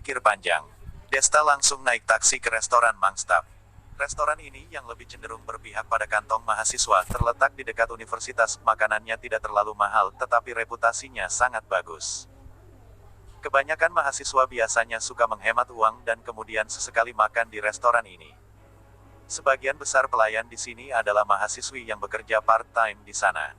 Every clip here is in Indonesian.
berpikir panjang. Desta langsung naik taksi ke restoran Mangstap. Restoran ini yang lebih cenderung berpihak pada kantong mahasiswa, terletak di dekat universitas, makanannya tidak terlalu mahal, tetapi reputasinya sangat bagus. Kebanyakan mahasiswa biasanya suka menghemat uang dan kemudian sesekali makan di restoran ini. Sebagian besar pelayan di sini adalah mahasiswi yang bekerja part-time di sana.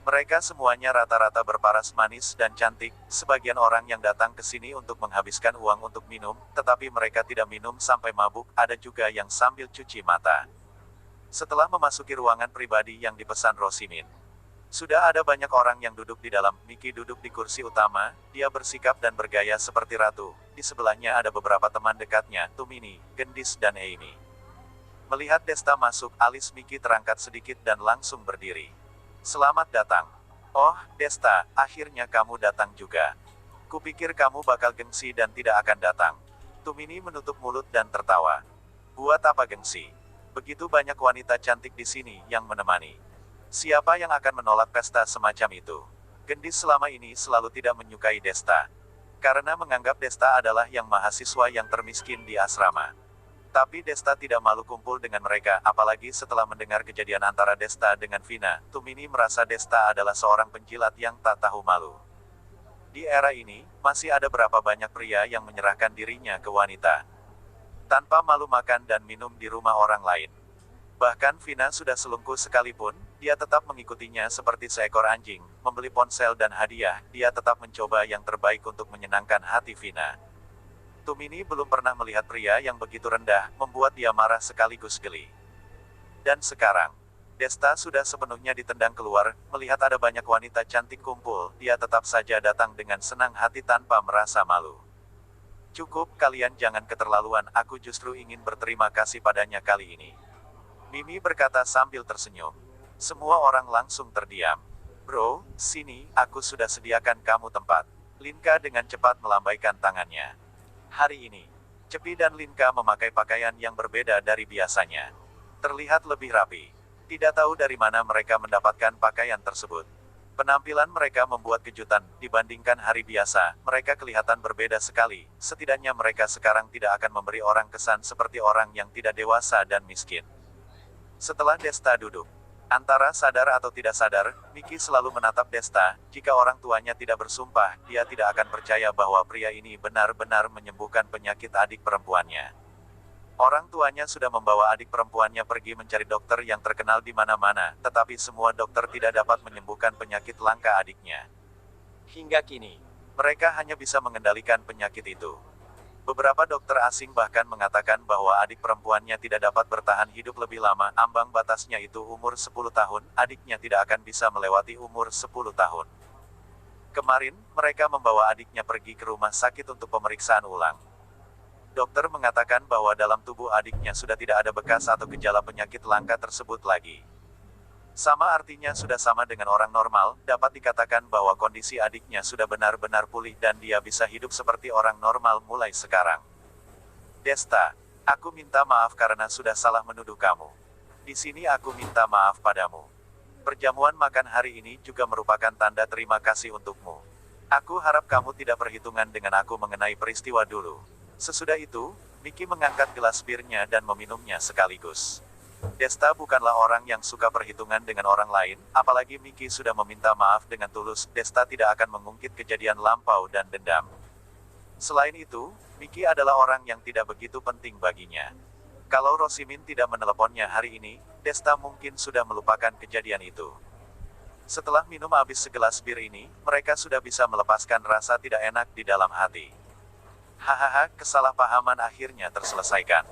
Mereka semuanya rata-rata berparas manis dan cantik, sebagian orang yang datang ke sini untuk menghabiskan uang untuk minum, tetapi mereka tidak minum sampai mabuk, ada juga yang sambil cuci mata. Setelah memasuki ruangan pribadi yang dipesan Rosimin, sudah ada banyak orang yang duduk di dalam. Miki duduk di kursi utama, dia bersikap dan bergaya seperti ratu. Di sebelahnya ada beberapa teman dekatnya, Tumini, Gendis dan Amy. Melihat Desta masuk, alis Miki terangkat sedikit dan langsung berdiri. Selamat datang. Oh, Desta, akhirnya kamu datang juga. Kupikir kamu bakal gengsi dan tidak akan datang. Tumini menutup mulut dan tertawa. Buat apa gengsi? Begitu banyak wanita cantik di sini yang menemani. Siapa yang akan menolak pesta semacam itu? Gendis selama ini selalu tidak menyukai Desta. Karena menganggap Desta adalah yang mahasiswa yang termiskin di asrama. Tapi Desta tidak malu kumpul dengan mereka, apalagi setelah mendengar kejadian antara Desta dengan Vina. Tumini merasa Desta adalah seorang penjilat yang tak tahu malu. Di era ini, masih ada berapa banyak pria yang menyerahkan dirinya ke wanita, tanpa malu makan dan minum di rumah orang lain. Bahkan Vina sudah selungkuh sekalipun, dia tetap mengikutinya seperti seekor anjing, membeli ponsel dan hadiah, dia tetap mencoba yang terbaik untuk menyenangkan hati Vina. Tumini belum pernah melihat pria yang begitu rendah, membuat dia marah sekaligus geli. Dan sekarang, Desta sudah sepenuhnya ditendang keluar, melihat ada banyak wanita cantik kumpul, dia tetap saja datang dengan senang hati tanpa merasa malu. Cukup, kalian jangan keterlaluan, aku justru ingin berterima kasih padanya kali ini. Mimi berkata sambil tersenyum. Semua orang langsung terdiam. Bro, sini, aku sudah sediakan kamu tempat. Linka dengan cepat melambaikan tangannya. Hari ini, Cepi dan Linka memakai pakaian yang berbeda dari biasanya. Terlihat lebih rapi. Tidak tahu dari mana mereka mendapatkan pakaian tersebut. Penampilan mereka membuat kejutan, dibandingkan hari biasa, mereka kelihatan berbeda sekali. Setidaknya mereka sekarang tidak akan memberi orang kesan seperti orang yang tidak dewasa dan miskin. Setelah Desta duduk, antara sadar atau tidak sadar, Miki selalu menatap Desta. Jika orang tuanya tidak bersumpah, dia tidak akan percaya bahwa pria ini benar-benar menyembuhkan penyakit adik perempuannya. Orang tuanya sudah membawa adik perempuannya pergi mencari dokter yang terkenal di mana-mana, tetapi semua dokter tidak dapat menyembuhkan penyakit langka adiknya. Hingga kini, mereka hanya bisa mengendalikan penyakit itu. Beberapa dokter asing bahkan mengatakan bahwa adik perempuannya tidak dapat bertahan hidup lebih lama, ambang batasnya itu umur 10 tahun, adiknya tidak akan bisa melewati umur 10 tahun. Kemarin, mereka membawa adiknya pergi ke rumah sakit untuk pemeriksaan ulang. Dokter mengatakan bahwa dalam tubuh adiknya sudah tidak ada bekas atau gejala penyakit langka tersebut lagi. Sama artinya sudah sama dengan orang normal, dapat dikatakan bahwa kondisi adiknya sudah benar-benar pulih dan dia bisa hidup seperti orang normal mulai sekarang. Desta, aku minta maaf karena sudah salah menuduh kamu. Di sini aku minta maaf padamu. Perjamuan makan hari ini juga merupakan tanda terima kasih untukmu. Aku harap kamu tidak perhitungan dengan aku mengenai peristiwa dulu. Sesudah itu, Miki mengangkat gelas birnya dan meminumnya sekaligus. Desta bukanlah orang yang suka perhitungan dengan orang lain, apalagi Miki sudah meminta maaf dengan tulus. Desta tidak akan mengungkit kejadian lampau dan dendam. Selain itu, Miki adalah orang yang tidak begitu penting baginya. Kalau Rosimin tidak meneleponnya hari ini, Desta mungkin sudah melupakan kejadian itu. Setelah minum habis segelas bir ini, mereka sudah bisa melepaskan rasa tidak enak di dalam hati. Hahaha, kesalahpahaman akhirnya terselesaikan.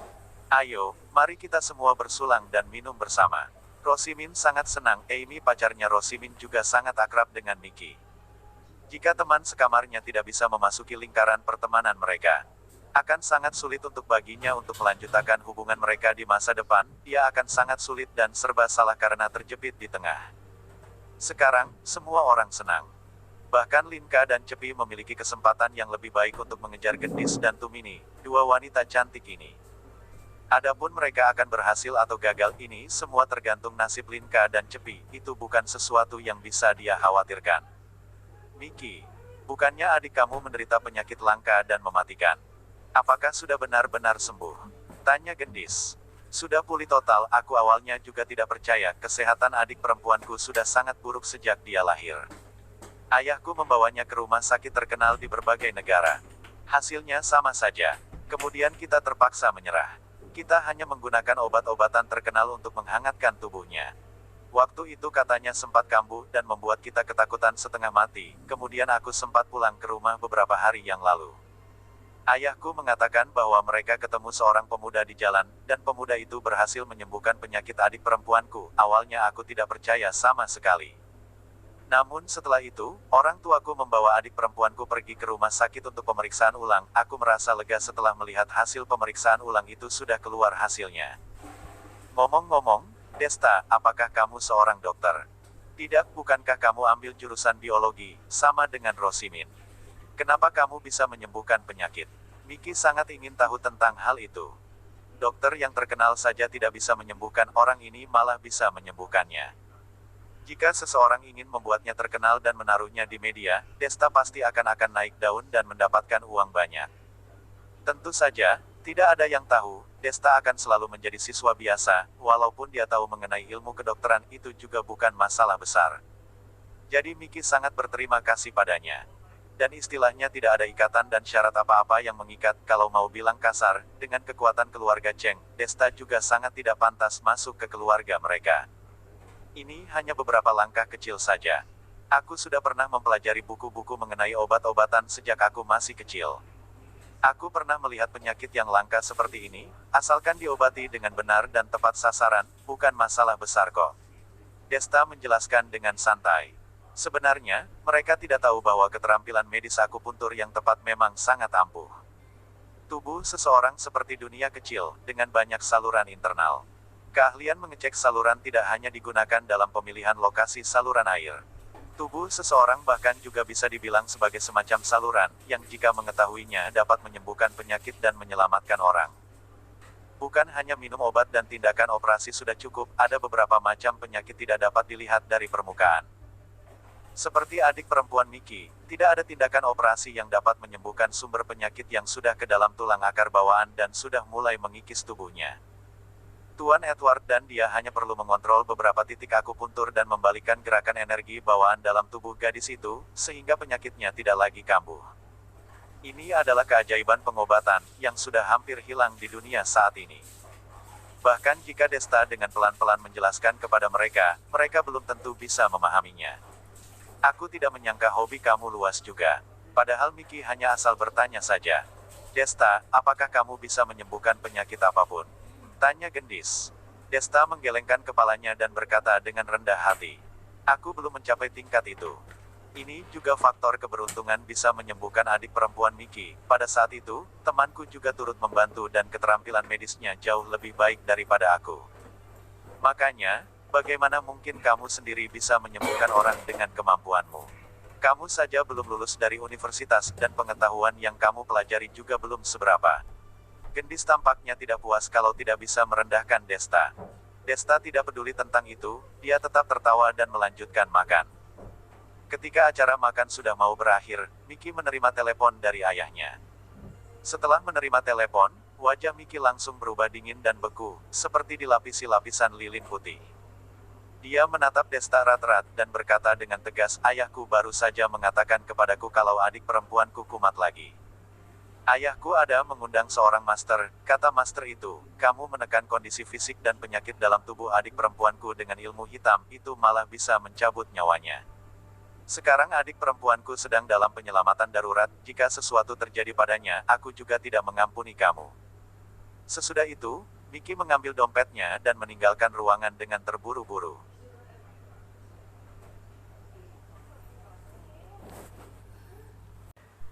Ayo, mari kita semua bersulang dan minum bersama. Rosimin sangat senang, Amy pacarnya Rosimin juga sangat akrab dengan Miki. Jika teman sekamarnya tidak bisa memasuki lingkaran pertemanan mereka, akan sangat sulit untuk baginya untuk melanjutkan hubungan mereka di masa depan, dia akan sangat sulit dan serba salah karena terjepit di tengah. Sekarang, semua orang senang. Bahkan Linka dan Cepi memiliki kesempatan yang lebih baik untuk mengejar Gendis dan Tumini, dua wanita cantik ini. Adapun mereka akan berhasil atau gagal ini semua tergantung nasib Linka dan Cepi, itu bukan sesuatu yang bisa dia khawatirkan. Miki, bukannya adik kamu menderita penyakit langka dan mematikan? Apakah sudah benar-benar sembuh? Tanya Gendis. Sudah pulih total, aku awalnya juga tidak percaya, kesehatan adik perempuanku sudah sangat buruk sejak dia lahir. Ayahku membawanya ke rumah sakit terkenal di berbagai negara. Hasilnya sama saja. Kemudian kita terpaksa menyerah. Kita hanya menggunakan obat-obatan terkenal untuk menghangatkan tubuhnya. Waktu itu katanya sempat kambuh dan membuat kita ketakutan setengah mati, kemudian aku sempat pulang ke rumah beberapa hari yang lalu. Ayahku mengatakan bahwa mereka ketemu seorang pemuda di jalan, dan pemuda itu berhasil menyembuhkan penyakit adik perempuanku. Awalnya aku tidak percaya sama sekali. Namun setelah itu, orang tuaku membawa adik perempuanku pergi ke rumah sakit untuk pemeriksaan ulang. Aku merasa lega setelah melihat hasil pemeriksaan ulang itu sudah keluar hasilnya. Ngomong-ngomong, Desta, apakah kamu seorang dokter? Tidak, bukankah kamu ambil jurusan biologi, sama dengan Rosimin? Kenapa kamu bisa menyembuhkan penyakit? Miki sangat ingin tahu tentang hal itu. Dokter yang terkenal saja tidak bisa menyembuhkan, orang ini malah bisa menyembuhkannya. Jika seseorang ingin membuatnya terkenal dan menaruhnya di media, Desta pasti akan naik daun dan mendapatkan uang banyak. Tentu saja, tidak ada yang tahu, Desta akan selalu menjadi siswa biasa, walaupun dia tahu mengenai ilmu kedokteran, itu juga bukan masalah besar. Jadi Miki sangat berterima kasih padanya. Dan istilahnya tidak ada ikatan dan syarat apa-apa yang mengikat, kalau mau bilang kasar, dengan kekuatan keluarga Cheng, Desta juga sangat tidak pantas masuk ke keluarga mereka. Ini hanya beberapa langkah kecil saja. Aku sudah pernah mempelajari buku-buku mengenai obat-obatan sejak aku masih kecil. Aku pernah melihat penyakit yang langka seperti ini, asalkan diobati dengan benar dan tepat sasaran, bukan masalah besar kok. Desta menjelaskan dengan santai. Sebenarnya, mereka tidak tahu bahwa keterampilan medis akupuntur yang tepat memang sangat ampuh. Tubuh seseorang seperti dunia kecil, dengan banyak saluran internal. Keahlian mengecek saluran tidak hanya digunakan dalam pemilihan lokasi saluran air. Tubuh seseorang bahkan juga bisa dibilang sebagai semacam saluran, yang jika mengetahuinya dapat menyembuhkan penyakit dan menyelamatkan orang. Bukan hanya minum obat dan tindakan operasi sudah cukup, ada beberapa macam penyakit tidak dapat dilihat dari permukaan. Seperti adik perempuan Miki, tidak ada tindakan operasi yang dapat menyembuhkan sumber penyakit yang sudah ke dalam tulang akar bawaan dan sudah mulai mengikis tubuhnya. Tuan Edward dan dia hanya perlu mengontrol beberapa titik akupuntur dan membalikkan gerakan energi bawaan dalam tubuh gadis itu, sehingga penyakitnya tidak lagi kambuh. Ini adalah keajaiban pengobatan, yang sudah hampir hilang di dunia saat ini. Bahkan jika Desta dengan pelan-pelan menjelaskan kepada mereka, mereka belum tentu bisa memahaminya. Aku tidak menyangka hobi kamu luas juga. Padahal Miki hanya asal bertanya saja. Desta, apakah kamu bisa menyembuhkan penyakit apapun? Tanya Gendis. Desta menggelengkan kepalanya dan berkata dengan rendah hati. Aku belum mencapai tingkat itu. Ini juga faktor keberuntungan bisa menyembuhkan adik perempuan Miki. Pada saat itu, temanku juga turut membantu dan keterampilan medisnya jauh lebih baik daripada aku. Makanya, bagaimana mungkin kamu sendiri bisa menyembuhkan orang dengan kemampuanmu? Kamu saja belum lulus dari universitas dan pengetahuan yang kamu pelajari juga belum seberapa. Gendis tampaknya tidak puas kalau tidak bisa merendahkan Desta. Desta tidak peduli tentang itu, dia tetap tertawa dan melanjutkan makan. Ketika acara makan sudah mau berakhir, Miki menerima telepon dari ayahnya. Setelah menerima telepon, wajah Miki langsung berubah dingin dan beku, seperti dilapisi lapisan lilin putih. Dia menatap Desta erat-erat dan berkata dengan tegas, ayahku baru saja mengatakan kepadaku kalau adik perempuanku kumat lagi. Ayahku ada mengundang seorang master, kata master itu, kamu menekan kondisi fisik dan penyakit dalam tubuh adik perempuanku dengan ilmu hitam, itu malah bisa mencabut nyawanya. Sekarang adik perempuanku sedang dalam penyelamatan darurat, jika sesuatu terjadi padanya, aku juga tidak mengampuni kamu. Sesudah itu, Miki mengambil dompetnya dan meninggalkan ruangan dengan terburu-buru.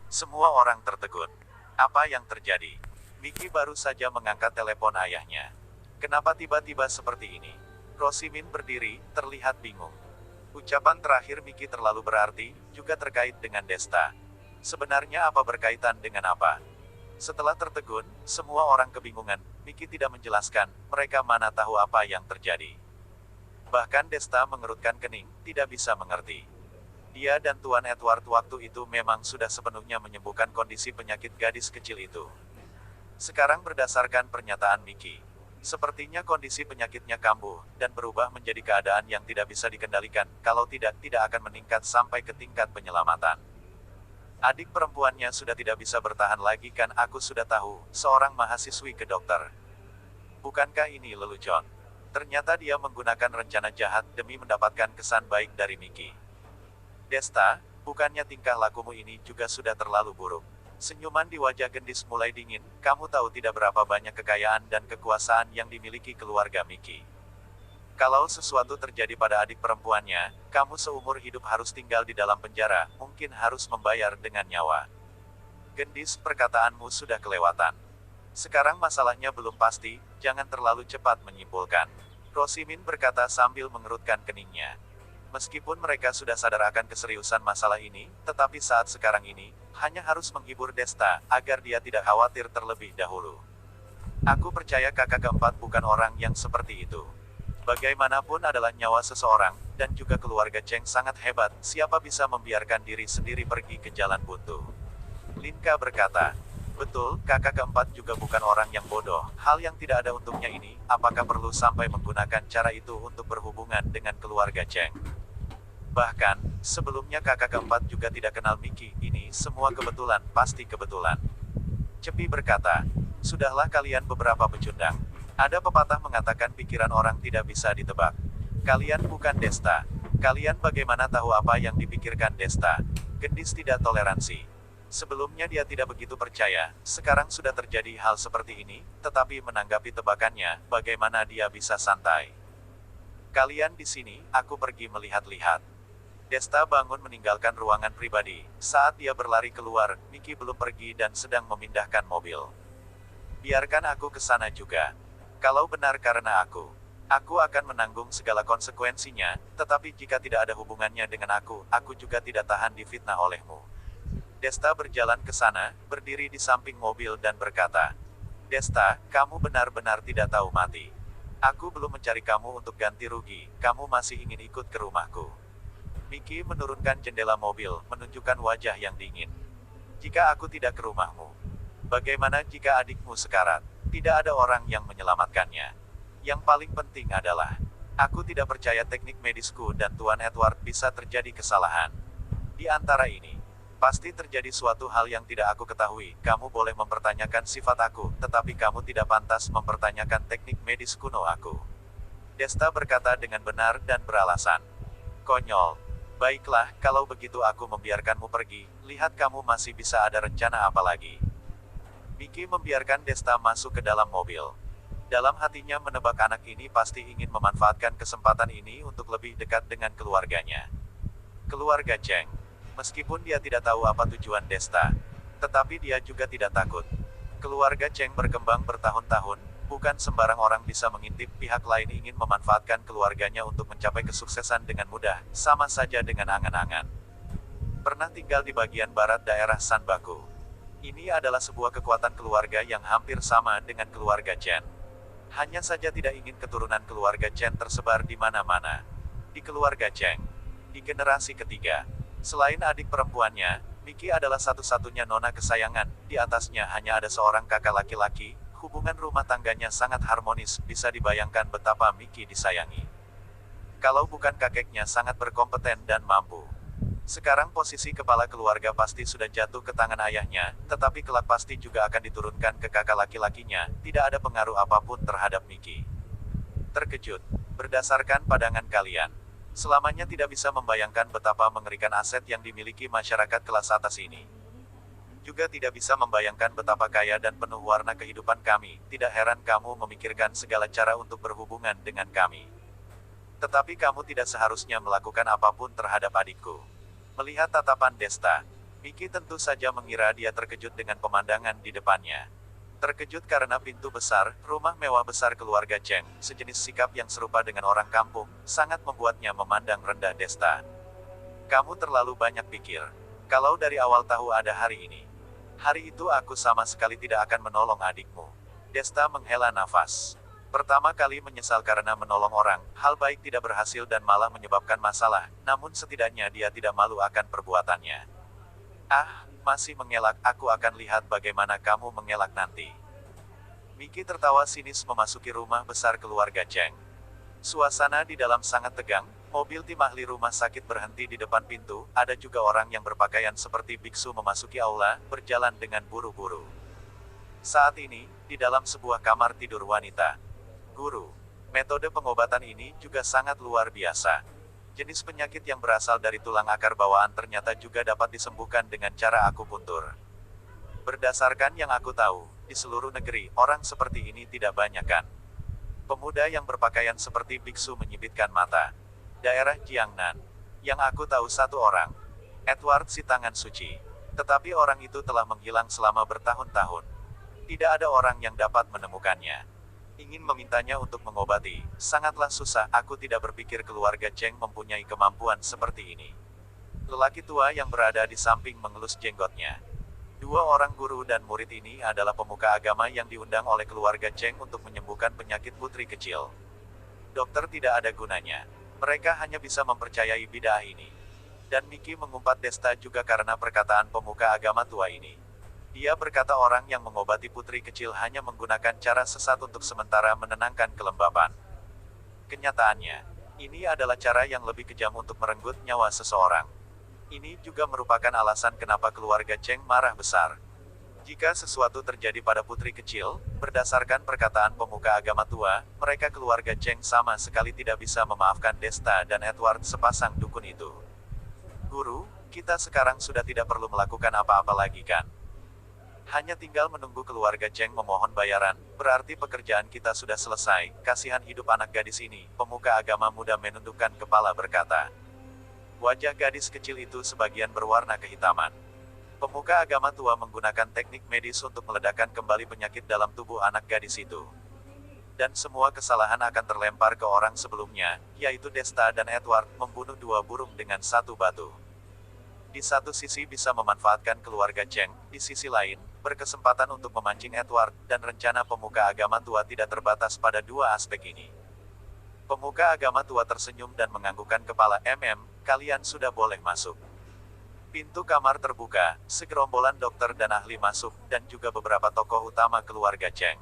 Semua orang tertegun. Apa yang terjadi? Miki baru saja mengangkat telepon ayahnya. Kenapa tiba-tiba seperti ini? Rosimin berdiri, terlihat bingung. Ucapan terakhir Miki terlalu berarti, juga terkait dengan Desta. Sebenarnya apa berkaitan dengan apa? Setelah tertegun, semua orang kebingungan. Miki tidak menjelaskan, mereka mana tahu apa yang terjadi. Bahkan Desta mengerutkan kening, tidak bisa mengerti. Dia dan Tuan Edward waktu itu memang sudah sepenuhnya menyembuhkan kondisi penyakit gadis kecil itu. Sekarang berdasarkan pernyataan Miki, sepertinya kondisi penyakitnya kambuh, dan berubah menjadi keadaan yang tidak bisa dikendalikan, kalau tidak akan meningkat sampai ke tingkat penyelamatan. Adik perempuannya sudah tidak bisa bertahan lagi kan, aku sudah tahu, seorang mahasiswi kedokter. Bukankah ini lelucon? Ternyata dia menggunakan rencana jahat demi mendapatkan kesan baik dari Miki. Desta, bukannya tingkah lakumu ini juga sudah terlalu buruk. Senyuman di wajah Gendis mulai dingin, kamu tahu tidak berapa banyak kekayaan dan kekuasaan yang dimiliki keluarga Miki. Kalau sesuatu terjadi pada adik perempuannya, kamu seumur hidup harus tinggal di dalam penjara, mungkin harus membayar dengan nyawa. Gendis, perkataanmu sudah kelewatan. Sekarang masalahnya belum pasti, jangan terlalu cepat menyimpulkan. Rosimin berkata sambil mengerutkan keningnya. Meskipun mereka sudah sadar akan keseriusan masalah ini, tetapi saat sekarang ini, hanya harus menghibur Desta, agar dia tidak khawatir terlebih dahulu. Aku percaya kakak keempat bukan orang yang seperti itu. Bagaimanapun adalah nyawa seseorang, dan juga keluarga Cheng sangat hebat, siapa bisa membiarkan diri sendiri pergi ke jalan buntu. Linka berkata, betul, kakak keempat juga bukan orang yang bodoh, hal yang tidak ada untungnya ini, apakah perlu sampai menggunakan cara itu untuk berhubungan dengan keluarga Cheng? Bahkan, sebelumnya kakak keempat juga tidak kenal Miki, ini semua kebetulan, pasti kebetulan. Cepi berkata, sudahlah kalian beberapa pecundang. Ada pepatah mengatakan pikiran orang tidak bisa ditebak. Kalian bukan Desta. Kalian bagaimana tahu apa yang dipikirkan Desta? Gendis tidak toleransi. Sebelumnya dia tidak begitu percaya, sekarang sudah terjadi hal seperti ini, tetapi menanggapi tebakannya, bagaimana dia bisa santai? Kalian di sini, aku pergi melihat-lihat. Desta bangun meninggalkan ruangan pribadi. Saat dia berlari keluar, Miki belum pergi dan sedang memindahkan mobil. Biarkan aku ke sana juga. Kalau benar karena aku akan menanggung segala konsekuensinya, tetapi jika tidak ada hubungannya dengan aku juga tidak tahan difitnah olehmu. Desta berjalan ke sana, berdiri di samping mobil dan berkata, Desta, kamu benar-benar tidak tahu mati. Aku belum mencari kamu untuk ganti rugi, kamu masih ingin ikut ke rumahku. Miki menurunkan jendela mobil, menunjukkan wajah yang dingin. Jika aku tidak ke rumahmu, bagaimana jika adikmu sekarat? Tidak ada orang yang menyelamatkannya. Yang paling penting adalah, aku tidak percaya teknik medisku dan Tuan Edward bisa terjadi kesalahan. Di antara ini, pasti terjadi suatu hal yang tidak aku ketahui. Kamu boleh mempertanyakan sifat aku, tetapi kamu tidak pantas mempertanyakan teknik medis kuno aku. Desta berkata dengan benar dan beralasan. Konyol. Baiklah, kalau begitu aku membiarkanmu pergi, lihat kamu masih bisa ada rencana apa lagi. Miki membiarkan Desta masuk ke dalam mobil. Dalam hatinya menebak anak ini pasti ingin memanfaatkan kesempatan ini untuk lebih dekat dengan keluarganya. Keluarga Cheng. Meskipun dia tidak tahu apa tujuan Desta, tetapi dia juga tidak takut. Keluarga Cheng berkembang bertahun-tahun, bukan sembarang orang bisa mengintip pihak lain ingin memanfaatkan keluarganya untuk mencapai kesuksesan dengan mudah, sama saja dengan angan-angan. Pernah tinggal di bagian barat daerah Sanbaku. Ini adalah sebuah kekuatan keluarga yang hampir sama dengan keluarga Chen. Hanya saja tidak ingin keturunan keluarga Chen tersebar di mana-mana. Di keluarga Cheng, di generasi ketiga, selain adik perempuannya, Miki adalah satu-satunya nona kesayangan, di atasnya hanya ada seorang kakak laki-laki, hubungan rumah tangganya sangat harmonis, bisa dibayangkan betapa Miki disayangi. Kalau bukan kakeknya sangat berkompeten dan mampu. Sekarang posisi kepala keluarga pasti sudah jatuh ke tangan ayahnya, tetapi kelak pasti juga akan diturunkan ke kakak laki-lakinya, tidak ada pengaruh apapun terhadap Miki. Terkejut. Berdasarkan pandangan kalian, selamanya tidak bisa membayangkan betapa mengerikan aset yang dimiliki masyarakat kelas atas ini. Juga tidak bisa membayangkan betapa kaya dan penuh warna kehidupan kami, tidak heran kamu memikirkan segala cara untuk berhubungan dengan kami. Tetapi kamu tidak seharusnya melakukan apapun terhadap adikku. Melihat tatapan Desta, Miki tentu saja mengira dia terkejut dengan pemandangan di depannya. Terkejut karena pintu besar, rumah mewah besar keluarga Cheng, sejenis sikap yang serupa dengan orang kampung, sangat membuatnya memandang rendah Desta. Kamu terlalu banyak pikir. Kalau dari awal tahu ada hari ini, hari itu aku sama sekali tidak akan menolong adikmu. Desta menghela nafas. Pertama kali menyesal karena menolong orang, hal baik tidak berhasil dan malah menyebabkan masalah, namun setidaknya dia tidak malu akan perbuatannya. Ah, masih mengelak, aku akan lihat bagaimana kamu mengelak nanti. Miki tertawa sinis memasuki rumah besar keluarga Cheng. Suasana di dalam sangat tegang, mobil tim ahli rumah sakit berhenti di depan pintu, ada juga orang yang berpakaian seperti biksu memasuki aula, berjalan dengan buru-buru. Saat ini, di dalam sebuah kamar tidur wanita. Guru, metode pengobatan ini juga sangat luar biasa. Jenis penyakit yang berasal dari tulang akar bawaan ternyata juga dapat disembuhkan dengan cara akupuntur. Berdasarkan yang aku tahu, di seluruh negeri, orang seperti ini tidak banyak kan? Pemuda yang berpakaian seperti biksu menyipitkan mata. Daerah Jiangnan. Yang aku tahu satu orang. Edward si tangan suci. Tetapi orang itu telah menghilang selama bertahun-tahun. Tidak ada orang yang dapat menemukannya. Ingin memintanya untuk mengobati, sangatlah susah. Aku tidak berpikir keluarga Cheng mempunyai kemampuan seperti ini. Lelaki tua yang berada di samping mengelus jenggotnya. Dua orang guru dan murid ini adalah pemuka agama yang diundang oleh keluarga Cheng untuk menyembuhkan penyakit putri kecil. Dokter tidak ada gunanya. Mereka hanya bisa mempercayai bidah ini. Dan Miki mengumpat Desta juga karena perkataan pemuka agama tua ini. Dia berkata orang yang mengobati putri kecil hanya menggunakan cara sesat untuk sementara menenangkan kelembapan. Kenyataannya, ini adalah cara yang lebih kejam untuk merenggut nyawa seseorang. Ini juga merupakan alasan kenapa keluarga Cheng marah besar. Jika sesuatu terjadi pada putri kecil, berdasarkan perkataan pemuka agama tua, mereka keluarga Cheng sama sekali tidak bisa memaafkan Desta dan Edward sepasang dukun itu. Guru, kita sekarang sudah tidak perlu melakukan apa-apa lagi kan? Hanya tinggal menunggu keluarga Cheng memohon bayaran, berarti pekerjaan kita sudah selesai. Kasihan hidup anak gadis ini, pemuka agama muda menundukkan kepala berkata. Wajah gadis kecil itu sebagian berwarna kehitaman. Pemuka agama tua menggunakan teknik medis untuk meledakkan kembali penyakit dalam tubuh anak gadis itu. Dan semua kesalahan akan terlempar ke orang sebelumnya, yaitu Desta dan Edward, membunuh dua burung dengan satu batu. Di satu sisi bisa memanfaatkan keluarga Cheng, di sisi lain, berkesempatan untuk memancing Edward, dan rencana pemuka agama tua tidak terbatas pada dua aspek ini. Pemuka agama tua tersenyum dan menganggukkan kepala. Kalian sudah boleh masuk. Pintu kamar terbuka, segerombolan dokter dan ahli masuk, dan juga beberapa tokoh utama keluarga Cheng.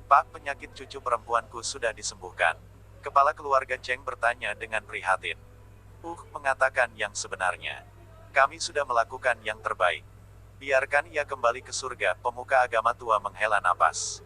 Pak, penyakit cucu perempuanku sudah disembuhkan. Kepala keluarga Cheng bertanya dengan prihatin. Mengatakan yang sebenarnya. Kami sudah melakukan yang terbaik. Biarkan ia kembali ke surga. Pemuka agama tua menghela napas.